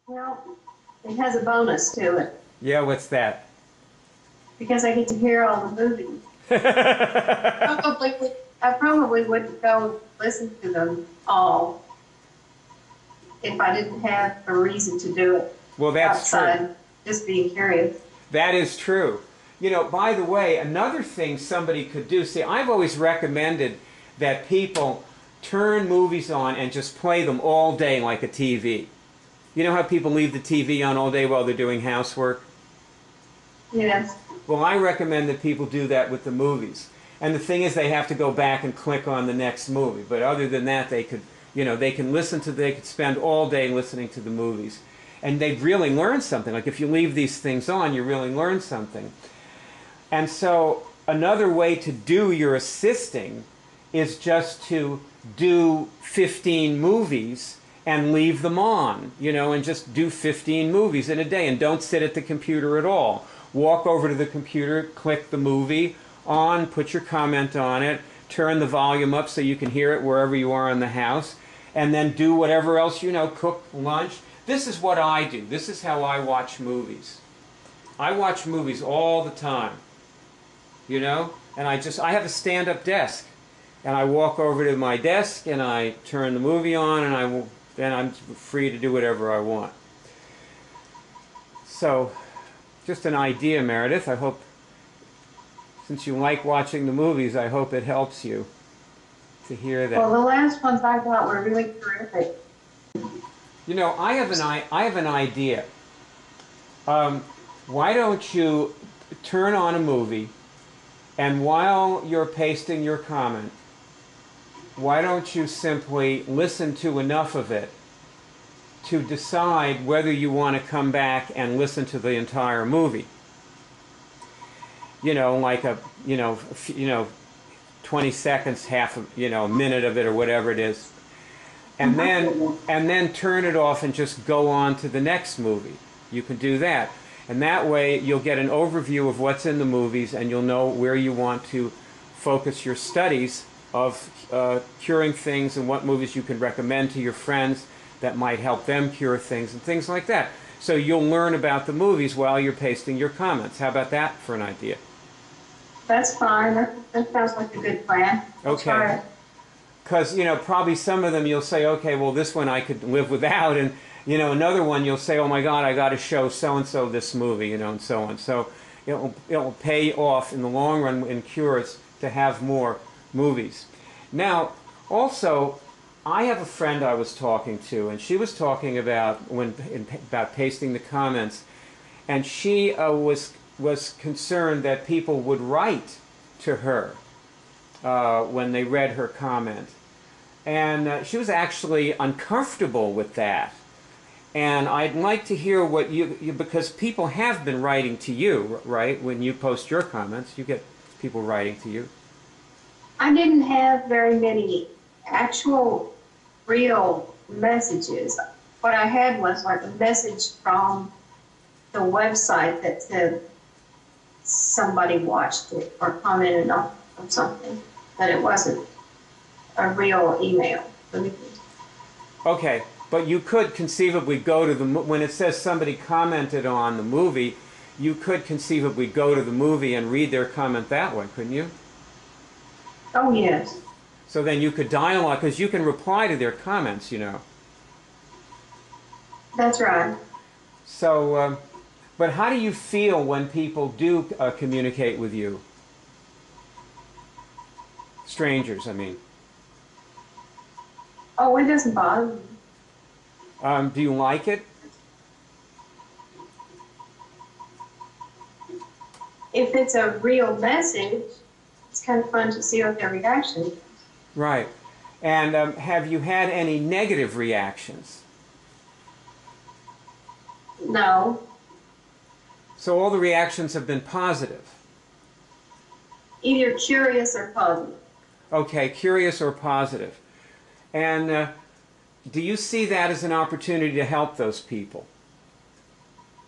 Well, it has a bonus to it Yeah, what's that? because I get to hear all the movies. I probably wouldn't go listen to them all if I didn't have a reason to do it Well, that's true. outside just being curious. That is true. You know, by the way, another thing somebody could do, see, I've always recommended that people turn movies on and just play them all day like a TV. You know how people leave the TV on all day while they're doing housework? Yes. Well, I recommend that people do that with the movies. And the thing is, they have to go back and click on the next movie. But other than that, they could, you know, they could spend all day listening to the movies. And they'd really learn something. Like if you leave these things on, you really learn something. And so another way to do your assisting is just to do 15 movies and leave them on, you know, and just do 15 movies in a day and don't sit at the computer at all. Walk over to the computer, click the movie on, put your comment on it, turn the volume up so you can hear it wherever you are in the house, and then do whatever else, you know, cook lunch. This is what I do. This is how I watch movies. I watch movies all the time, you know, and I have a stand-up desk, and I walk over to my desk and I turn the movie on, and then I'm free to do whatever I want. So, just an idea, Meredith. I hope, since you like watching the movies, I hope it helps you to hear that. Well, the last ones I thought were really terrific. You know, I have an idea. Why don't you turn on a movie, and while you're pasting your comment, why don't you simply listen to enough of it to decide whether you want to come back and listen to the entire movie? You know, like 20 seconds, half of, you know, a minute of it or whatever it is. And then turn it off and just go on to the next movie. You can do that. And that way you'll get an overview of what's in the movies, and you'll know where you want to focus your studies of curing things, and what movies you can recommend to your friends that might help them cure things and things like that. So you'll learn about the movies while you're pasting your comments. How about that for an idea? That's fine. That sounds like a good plan. Okay. Because, you know, probably some of them you'll say, okay, well, this one I could live without, and, you know, another one you'll say, oh my God, I got to show so-and-so this movie, you know, and so on. So it'll pay off in the long run in cures to have more movies. Now, also, I have a friend I was talking to, and she was talking about about pasting the comments, and she was concerned that people would write to her when they read her comment. And she was actually uncomfortable with that. And I'd like to hear what because people have been writing to you, right? When you post your comments, you get people writing to you. I didn't have very many actual real messages. What I had was like a message from the website that said somebody watched it or commented on something, but it wasn't a real email. Okay, but you could conceivably go to when it says somebody commented on the movie, you could conceivably go to the movie and read their comment that way, couldn't you? Oh, yes. So then you could dialogue, because you can reply to their comments, you know. That's right. So, but how do you feel when people do communicate with you? Strangers, I mean. Oh, it doesn't bother me. Do you like it? If it's a real message, it's kind of fun to see what their reaction is. Right. And have you had any negative reactions? No. So all the reactions have been positive? Either curious or positive. Okay, curious or positive. And do you see that as an opportunity to help those people?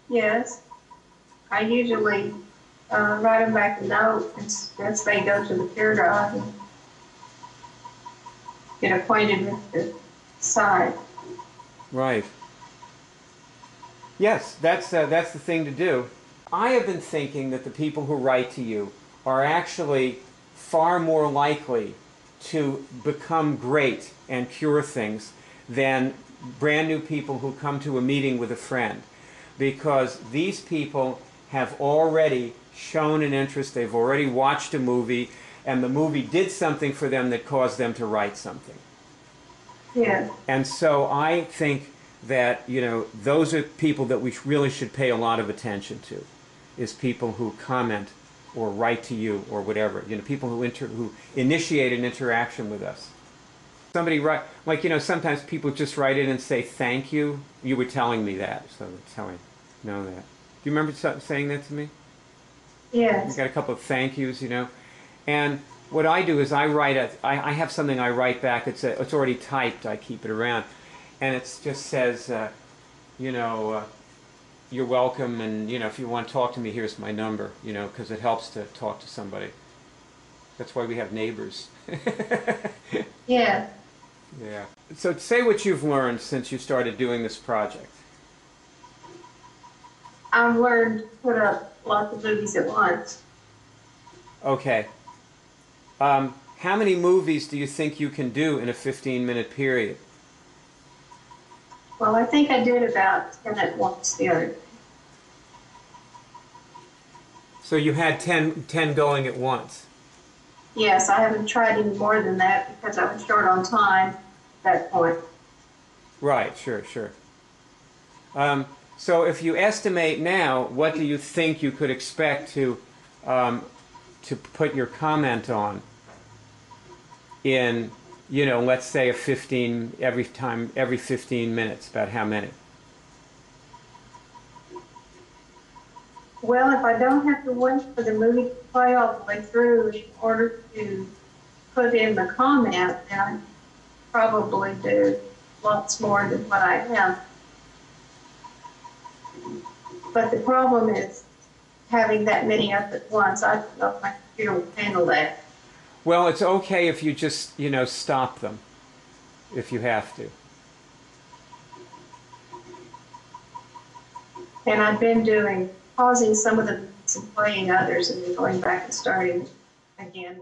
Yes. I usually write them back a note as they go to the peer drive and get acquainted with the site. Right. Yes, that's the thing to do. I have been thinking that the people who write to you are actually far more likely to become great and cure things than brand new people who come to a meeting with a friend, because these people have already shown an interest, they've already watched a movie, and the movie did something for them that caused them to write something. Yeah. And so I think that, you know, those are people that we really should pay a lot of attention to, is people who comment or write to you or whatever, you know, people who initiate an interaction with us. Somebody write, like, you know, sometimes people just write in and say thank you. You were telling me that, so that's how I know that. Do you remember saying that to me? Yes. I got a couple of thank yous, you know. And what I do is I have something I write back. It's already typed. I keep it around, and it just says, you know, you're welcome, and you know, if you want to talk to me, here's my number. You know, because it helps to talk to somebody. That's why we have neighbors. Yeah. Yeah. So say what you've learned since you started doing this project. I've learned to put up lots of movies at once. Okay. How many movies do you think you can do in a 15-minute period? Well, I think I did about 10 at once the other day. So you had 10 going at once. Yes, I haven't tried any more than that because I was short on time at that point. Right, sure, sure. So if you estimate now, what do you think you could expect to put your comment on in, you know, let's say every 15 minutes, about how many? Well, if I don't have to wait for the movie to play all the way through in order to put in the comment, then I probably do lots more than what I have. But the problem is having that many up at once. I don't know if my computer will handle that. Well, it's okay if you just, you know, stop them if you have to. And I've been pausing some of the movies and playing others and then going back and starting again.